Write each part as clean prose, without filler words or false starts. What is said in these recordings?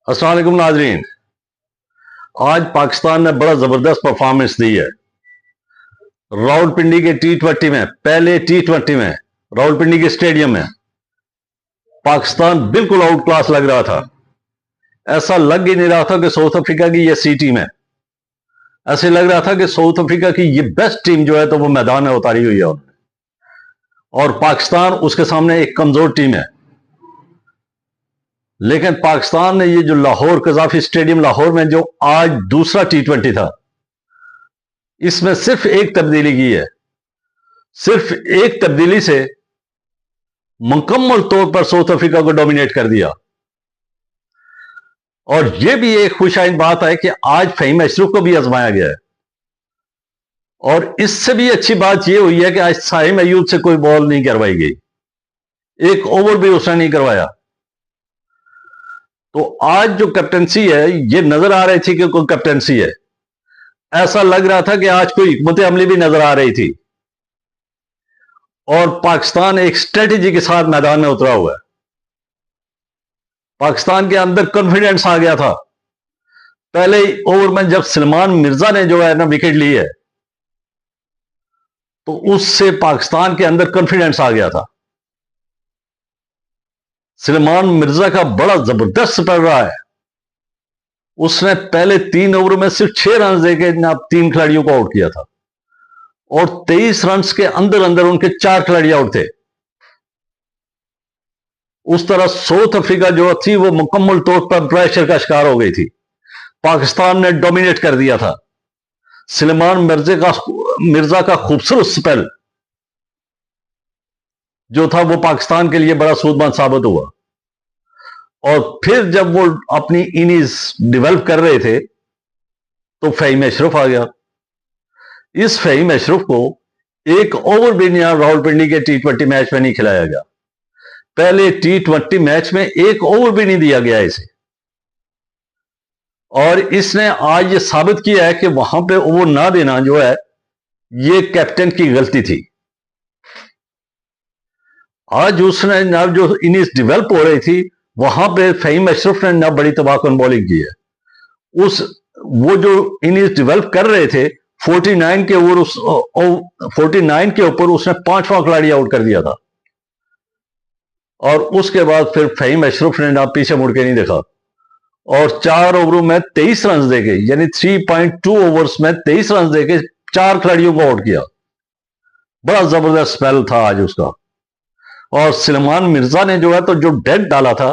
अस्सलाम वालेकुम नाजरीन। आज पाकिस्तान ने बड़ा जबरदस्त परफॉर्मेंस दी है। रावलपिंडी के T20 में, पहले T20 में रावलपिंडी के स्टेडियम में पाकिस्तान बिल्कुल आउट क्लास लग रहा था। ऐसा लग ही नहीं रहा था कि साउथ अफ्रीका की ये सी टीम है। ऐसे लग रहा था कि साउथ अफ्रीका की ये बेस्ट टीम जो है तो वो मैदान में उतारी हुई है और पाकिस्तान उसके सामने एक कमजोर टीम है। लेकिन पाकिस्तान ने ये जो लाहौर कजाफी स्टेडियम लाहौर में जो आज दूसरा T20 था, इसमें सिर्फ एक तब्दीली की है। सिर्फ एक तब्दीली से मुकम्मल तौर पर साउथ अफ्रीका को डोमिनेट कर दिया। और यह भी एक खुशाइन बात है कि आज फहीम अशरफ को भी आजमाया गया है। और इससे भी अच्छी बात यह हुई है कि आज साहिम अयूब से कोई बॉल नहीं करवाई गई, एक ओवर भी उसने नहीं करवाया। तो आज जो कैप्टनसी है, ये नजर आ रही थी कि कोई कैप्टनसी है। ऐसा लग रहा था कि आज कोई हिकमत अमली भी नजर आ रही थी और पाकिस्तान एक स्ट्रेटेजी के साथ मैदान में उतरा हुआ है। पाकिस्तान के अंदर कॉन्फिडेंस आ गया था। पहले ओवर में जब सलमान मिर्जा ने जो है ना विकेट ली है, तो उससे पाकिस्तान के अंदर कॉन्फिडेंस आ गया था। सलमान मिर्जा का बड़ा जबरदस्त पड़ रहा है। उसने पहले 3 ओवरों में सिर्फ 6 रन देके 3 खिलाड़ियों को आउट किया था और 23 रन के अंदर अंदर उनके 4 खिलाड़ी आउट थे। उस तरह साउथ अफ्रीका जो थी वो मुकम्मल तौर पर प्रेशर का शिकार हो गई थी। पाकिस्तान ने डोमिनेट कर दिया था। सलमान मिर्जा का खूबसूरत स्पेल जो था वो पाकिस्तान के लिए बड़ा सूदमंद साबित हुआ। और फिर जब वो अपनी इनिंग्स डेवलप कर रहे थे तो फहीम अशरफ आ गया। इस फहीम अशरफ को एक ओवर भी यहां रावलपिंडी के T20 मैच में नहीं खिलाया गया। पहले T20 मैच में एक ओवर भी नहीं दिया गया इसे। और इसने आज ये साबित किया है कि वहां पे ओवर ना देना जो है ये कैप्टन की गलती थी। आज उसने ना जो इनिंग्स डेवलप हो रही थी वहां पे फहीम अशरफ ने ना बड़ी तबाहकुन बॉलिंग की है। वो जो इनिंग्स डेवलप कर रहे थे 49 के ओवर 49 के ऊपर उसने 5वां खिलाड़ी आउट कर दिया था। और उसके बाद फिर फहीम अशरफ ने ना पीछे मुड़ के नहीं देखा और 4 ओवरों में 23 रन देके, यानी 3.2 ओवर्स में 23 रन देके 4 खिलाड़ियों को आउट किया। बड़ा जबरदस्त स्पेल था आज उसका। और सलमान मिर्जा ने जो है तो जो डेड डाला था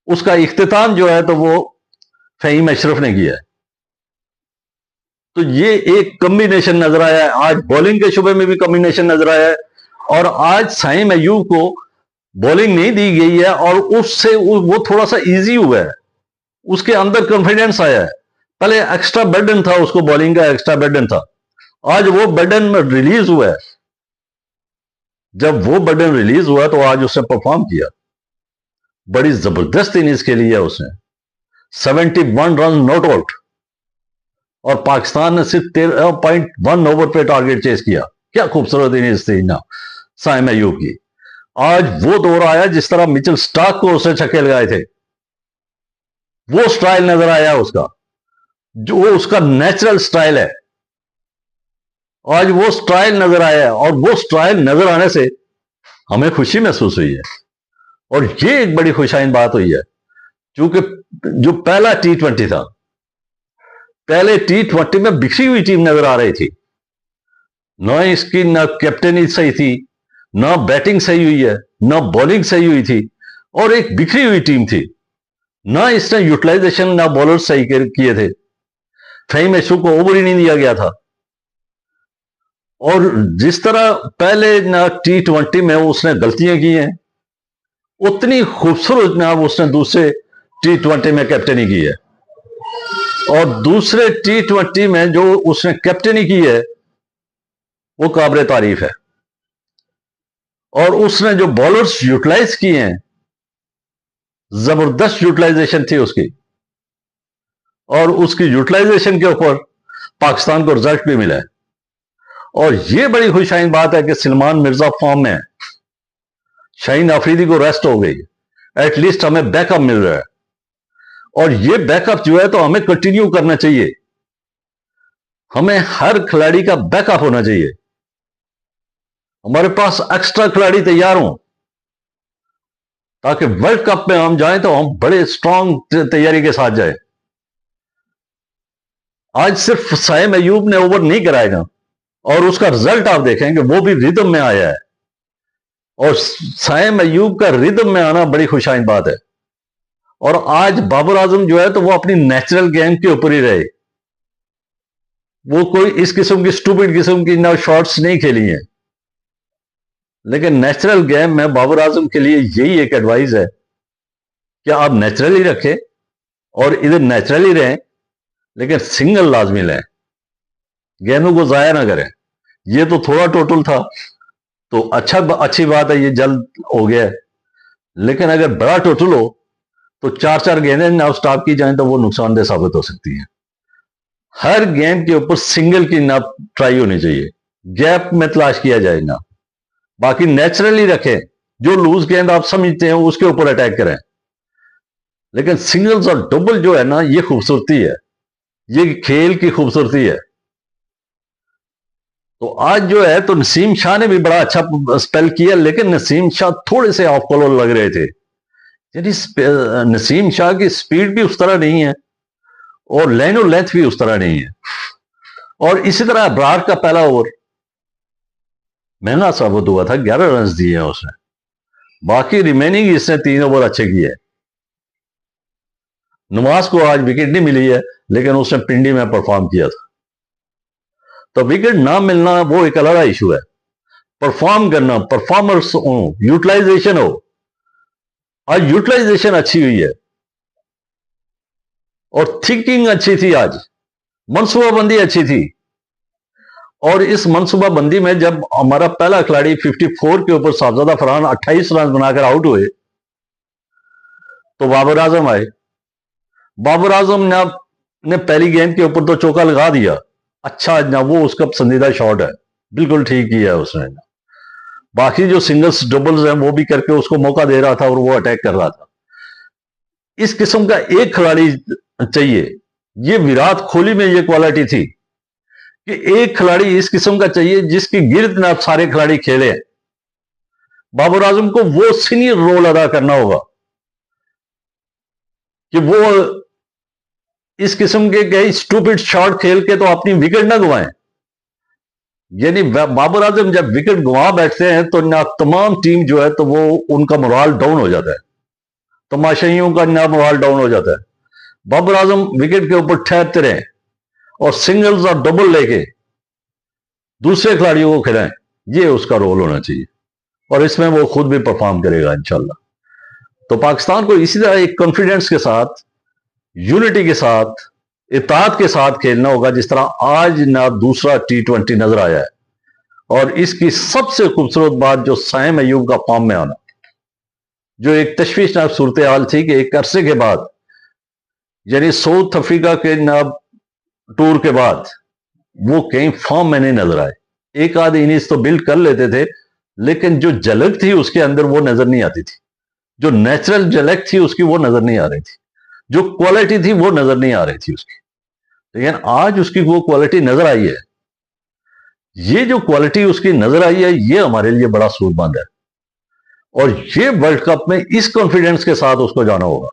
उसका इख्तिताम जो है तो वो फहीम अशरफ ने किया है। तो ये एक कॉम्बिनेशन नजर आया है। आज बॉलिंग के शुबे में भी कॉम्बिनेशन नजर आया है। और आज साहिम अयूब को बॉलिंग नहीं दी गई है और उससे वो थोड़ा सा इजी हुआ है, उसके अंदर कॉन्फिडेंस आया है। पहले एक्स्ट्रा बर्डन था, उसको बॉलिंग का एक्स्ट्रा बर्डन था। आज वो बर्डन में रिलीज हुआ है। जब वो बर्डन रिलीज हुआ तो आज उसने परफॉर्म किया। बड़ी जबरदस्त इनिंग्स के लिए उसने 71 रन नॉट आउट और पाकिस्तान ने सिर्फ 13.1 ओवर पे टारगेट चेस किया। क्या खूबसूरत इनिंग्स थी ना साहिम अयूब की। आज वो दौर आया जिस तरह मिचेल स्टार्क को उसने छक्के लगाए थे, वो स्टाइल नजर आया उसका, जो उसका नेचुरल स्टाइल है। आज वो स्टाइल नजर आया है और वो स्टाइल नजर आने से हमें खुशी महसूस हुई है। और ये एक बड़ी खुशाइन बात हुई है क्योंकि जो पहला T20 था, पहले T20 में बिखरी हुई टीम नजर आ रही थी। न इसकी न कैप्टनी सही थी, न बैटिंग सही हुई है, न बॉलिंग सही हुई थी और एक बिखरी हुई टीम थी। न इसने यूटिलाइजेशन न बॉलर सही किए थे। फहीम अशरफ को ओवर ही नहीं दिया गया था। और जिस तरह पहले ना T20 में उसने गलतियां की हैं, उतनी खूबसूरत ना उसने दूसरे T20 में कैप्टनी की है। और दूसरे T20 में जो उसने कैप्टनी की है वो काबिल तारीफ है। और उसने जो बॉलर्स यूटिलाइज किए हैं, जबरदस्त यूटिलाइजेशन थी उसकी। और उसकी यूटिलाइजेशन के ऊपर पाकिस्तान को रिजल्ट भी मिला है। और यह बड़ी खुशाइन बात है कि सलमान मिर्जा फॉर्म में है। शाहीन अफरीदी को रेस्ट हो गई, एटलीस्ट हमें बैकअप मिल रहा है। और ये बैकअप जो है तो हमें कंटिन्यू करना चाहिए। हमें हर खिलाड़ी का बैकअप होना चाहिए, हमारे पास एक्स्ट्रा खिलाड़ी तैयार हों, ताकि वर्ल्ड कप में हम जाएं तो हम बड़े स्ट्रांग तैयारी के साथ जाएं। आज सिर्फ साइम अयूब ने ओवर नहीं कराएगा, और उसका रिजल्ट आप देखेंगे वो भी रिदम में आया है। और साइम अयूब का रिदम में आना बड़ी खुशाइन बात है। और आज बाबर आजम जो है तो वो अपनी नेचुरल गेम के ऊपर ही रहे, वो कोई इस किस्म की स्टूपिड किस्म की ना शॉट्स नहीं खेली हैं। लेकिन नेचुरल गेम में बाबर आजम के लिए यही एक एडवाइस है कि आप नेचुरली रखें और इधर नेचुरली रहें, लेकिन सिंगल लाजमी लें, गेंदों को जाया ना करें। ये तो थोड़ा टोटल था तो अच्छी बात है, ये जल्द हो गया है। लेकिन अगर बड़ा टोटल हो तो 4-4 गेंदें ना स्टॉप की जाएं तो वो नुकसानदेह साबित हो सकती है। हर गेंद के ऊपर सिंगल की ना ट्राई होनी चाहिए, गैप में तलाश किया जाए ना। बाकी नेचुरली रखें, जो लूज गेंद आप समझते हैं उसके ऊपर अटैक करें। लेकिन सिंगल्स और डबल जो है ना, ये खूबसूरती है, ये खेल की खूबसूरती है। तो आज जो है तो नसीम शाह ने भी बड़ा अच्छा स्पेल किया, लेकिन नसीम शाह थोड़े से ऑफ कॉलर लग रहे थे। यानी नसीम शाह की स्पीड भी उस तरह नहीं है और लाइन और लेंथ भी उस तरह नहीं है। और इसी तरह अबरार का पहला ओवर महंगा साबित हुआ था, 11 रन दिए हैं उसने। बाकी रिमेनिंग इसने 3 ओवर अच्छे किए। नवाज को आज विकेट नहीं मिली है, लेकिन उसने पिंडी में परफॉर्म किया था। तो विकेट ना मिलना वो एक अलग इशू है, परफॉर्म करना, परफॉर्मर्स हो, यूटिलाइजेशन हो। आज यूटिलाइजेशन अच्छी हुई है और थिंकिंग अच्छी थी, आज मनसूबाबंदी अच्छी थी। और इस मनसूबाबंदी में जब हमारा पहला खिलाड़ी 54 के ऊपर साहबजादा फरहान 28 रन बनाकर आउट हुए तो बाबर आजम आए। बाबर आजम ने पहली गेंद के ऊपर तो चौका लगा दिया, अच्छा ना, वो उसका पसंदीदा शॉट है, बिल्कुल ठीक किया उसने। बाकी जो सिंगल्स डबल्स हैं वो भी करके उसको मौका दे रहा था और वो अटैक कर रहा था। इस किस्म का एक खिलाड़ी चाहिए। ये विराट कोहली में ये क्वालिटी थी कि एक खिलाड़ी इस किस्म का चाहिए जिसकी गिर्द में आप सारे खिलाड़ी खेले। बाबर आजम को वो सीनियर रोल अदा करना होगा कि वो इस किस्म के कई स्टूपिड शॉट खेल के तो अपनी विकेट ना गवाएं। यानी बाबर आजम जब विकेट गंवा बैठते हैं तो ना तमाम टीम जो है तो वो उनका मोराल डाउन हो जाता है, तमाशाइयों का ना मोराल डाउन हो जाता है। बाबर आजम विकेट के ऊपर ठहरते रहे और सिंगल्स और डबल लेके दूसरे खिलाड़ियों को खिलाएं, ये उसका रोल होना चाहिए और इसमें वो खुद भी परफॉर्म करेगा इंशाल्लाह। तो पाकिस्तान को इसी तरह एक कॉन्फिडेंस के साथ, यूनिटी के साथ, इत्तेहाद के साथ खेलना होगा, जिस तरह आज ना दूसरा T20 नजर आया है। और इसकी सबसे खूबसूरत बात जो साइम अयूब का फॉर्म में आना, जो एक तशवीशनाक सूरत हाल थी कि एक अरसे के बाद, यानी साउथ अफ्रीका के ना टूर के बाद वो कहीं फॉर्म में नहीं नजर आए। एक आध इनिंग्स तो बिल्ड कर लेते थे, लेकिन जो झलक थी उसके अंदर वो नजर नहीं आती थी, जो नेचुरल झलक थी उसकी वो नजर नहीं आ रही थी, जो क्वालिटी थी वो नजर नहीं आ रही थी उसकी। लेकिन आज उसकी वो क्वालिटी नजर आई है। ये जो क्वालिटी उसकी नजर आई है ये हमारे लिए बड़ा सूरमंद है। और ये वर्ल्ड कप में इस कॉन्फिडेंस के साथ उसको जाना होगा।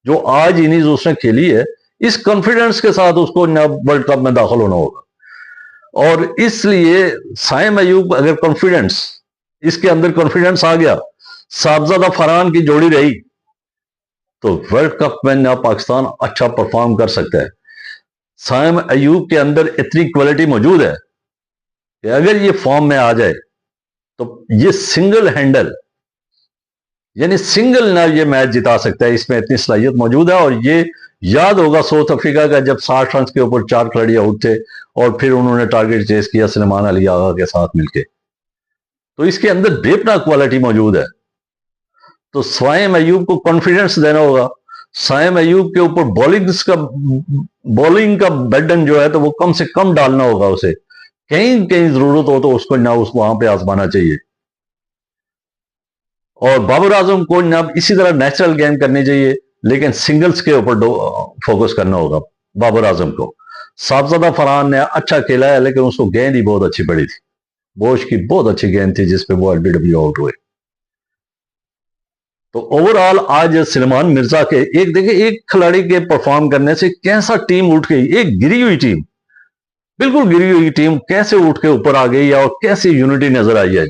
जो आज इनिंग्स उसने खेली है, इस कॉन्फिडेंस के साथ उसको वर्ल्ड कप में दाखिल होना होगा। और इसलिए साइम अयूब अगर कॉन्फिडेंस, इसके अंदर कॉन्फिडेंस आ गया, साहबजादा फरहान की जोड़ी रही, तो वर्ल्ड कप में ना पाकिस्तान अच्छा परफॉर्म कर सकता है। साइम अयूब के अंदर इतनी क्वालिटी मौजूद है कि अगर ये फॉर्म में आ जाए तो ये सिंगल हैंडल, यानी सिंगल ना ये मैच जिता सकता है, इसमें इतनी सलाहियत मौजूद है। और ये याद होगा साउथ अफ्रीका का जब 60 रन के ऊपर 4 खिलाड़ी आउट थे और फिर उन्होंने टारगेट चेस किया सलमान अली आगा के साथ मिलकर, तो इसके अंदर बेपना क्वालिटी मौजूद है। तो साइम अयूब को कॉन्फिडेंस देना होगा। साइम अयूब के ऊपर बॉलिंग का बर्डन जो है तो वो कम से कम डालना होगा उसे। कहीं कहीं जरूरत हो तो उसको ना उसको वहां पे आजमाना चाहिए। और बाबर आजम को ना इसी तरह नेचुरल गेम करनी चाहिए, लेकिन सिंगल्स के ऊपर फोकस करना होगा बाबर आजम को। साहबजादा फरहान ने अच्छा खेला है, लेकिन उसको गेंद ही बहुत अच्छी पड़ी थी, बोश की बहुत अच्छी गेंद थी जिसपे वो एलबीडब्ल्यू आउट हुए। तो ओवरऑल आज सलमान मिर्जा के एक देखिए, एक खिलाड़ी के परफॉर्म करने से कैसा टीम उठ गई, एक गिरी हुई टीम, बिल्कुल गिरी हुई टीम कैसे उठ के ऊपर आ गई और कैसी यूनिटी नजर आई है।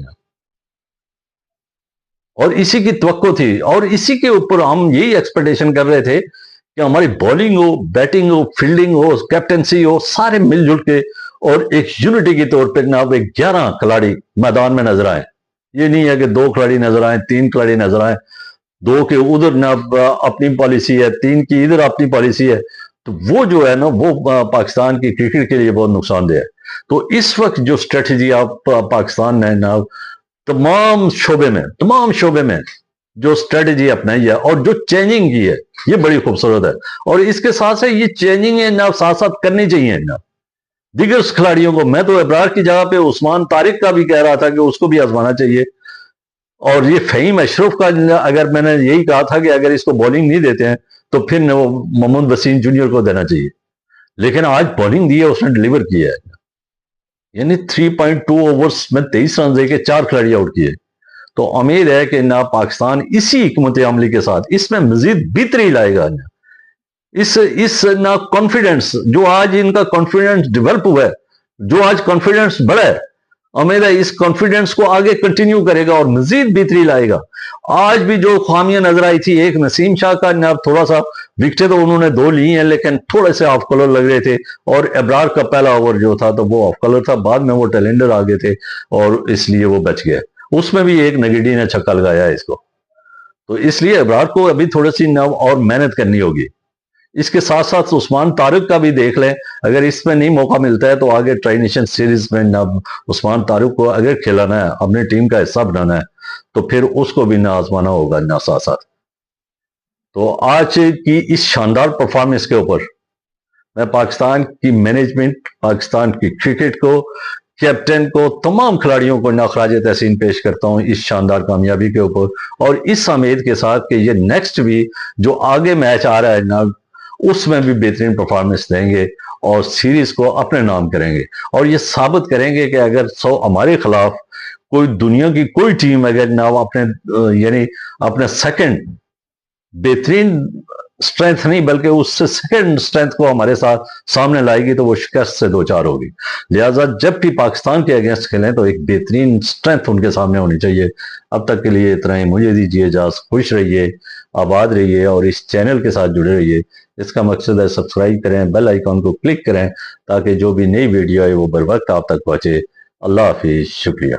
और इसी की तवक्को थी और इसी के ऊपर हम यही एक्सपेक्टेशन कर रहे थे कि हमारी बॉलिंग हो, बैटिंग हो, फील्डिंग हो, कैप्टनसी हो, सारे मिलजुल के और एक यूनिटी के तौर पर जनाब 11 खिलाड़ी मैदान में नजर आए। ये नहीं है कि 2 खिलाड़ी नजर आए, 3 खिलाड़ी नजर आए, 2 के उधर ना अपनी पॉलिसी है, 3 की इधर अपनी पॉलिसी है, तो वो जो है ना वो पाकिस्तान की क्रिकेट के लिए बहुत नुकसानदेह है। तो इस वक्त जो स्ट्रेटजी आप पाकिस्तान ने ना तमाम शोबे में जो स्ट्रेटजी अपनाई है और जो चेंजिंग की है, ये बड़ी खूबसूरत है। और इसके साथ से ये चेंजिंग है ना साथ साथ करनी चाहिए ना दीगर खिलाड़ियों को। मैं तो इब्रार की जगह पे उस्मान तारिक का भी कह रहा था कि उसको भी आजमाना चाहिए। और ये फ़हीम अशरफ का, अगर मैंने यही कहा था कि अगर इसको बॉलिंग नहीं देते हैं तो फिर वो मोहम्मद वसीम जूनियर को देना चाहिए, लेकिन आज बॉलिंग दी है, उसने डिलीवर किया है। यानी 3.2 ओवर्स में 23 रन देके 4 खिलाड़ी आउट किए। तो उम्मीद है कि ना पाकिस्तान इसी हिकमत अमली के साथ इसमें मजीद बेहतरी लाएगा ना। इस ना कॉन्फिडेंस जो आज इनका कॉन्फिडेंस डेवलप हुआ है, जो आज कॉन्फिडेंस बढ़ा है, उम्मीद है इस कॉन्फिडेंस को आगे कंटिन्यू करेगा और मजीद बेहतरी लाएगा। आज भी जो खामियां नजर आई थी, एक नसीम शाह का ना थोड़ा सा विकेटें तो उन्होंने 2 ली हैं, लेकिन थोड़े से ऑफ कलर लग रहे थे। और इब्रार का पहला ओवर जो था तो वो ऑफ कलर था, बाद में वो टेलेंडर आ गए थे और इसलिए वो बच गया। उसमें भी एक नगीडी ने छक्का लगाया है इसको। तो इसलिए इब्रार को अभी थोड़ी सी नव और मेहनत करनी होगी। इसके साथ साथ उस्मान तारिक का भी देख लें, अगर इसमें नहीं मौका मिलता है तो आगे ट्राई नेशन सीरीज में ना उस्मान तारिक को अगर खिलाना है, अपनी टीम का हिस्सा बनाना है, तो फिर उसको भी ना आजमाना होगा ना साथ साथ। तो आज की इस शानदार परफॉर्मेंस के ऊपर मैं पाकिस्तान की मैनेजमेंट, पाकिस्तान की क्रिकेट को, कैप्टन को, तमाम खिलाड़ियों को नाखराज तहसीन पेश करता हूं इस शानदार कामयाबी के ऊपर। और इस उम्मीद के साथ कि ये नेक्स्ट भी जो आगे मैच आ रहा है ना उसमें भी बेहतरीन परफॉर्मेंस देंगे और सीरीज को अपने नाम करेंगे और ये साबित करेंगे कि अगर हमारे खिलाफ कोई दुनिया की कोई टीम अगर ना अपने यानी अपने सेकंड बेहतरीन स्ट्रेंथ नहीं बल्कि उससे सेकंड स्ट्रेंथ को हमारे साथ सामने लाएगी तो वो शिकस्त से 2-4 होगी। लिहाजा जब भी पाकिस्तान के अगेंस्ट खेलें तो एक बेहतरीन स्ट्रेंथ उनके सामने होनी चाहिए। अब तक के लिए इतना ही, मुझे दीजिए इजाज़त। खुश रहिए, आबाद रहिए और इस चैनल के साथ जुड़े रहिए। इसका मकसद है सब्सक्राइब करें, बेल आइकॉन को क्लिक करें ताकि जो भी नई वीडियो है वो बर वक्त आप तक पहुंचे। अल्लाह हाफिज, शुक्रिया।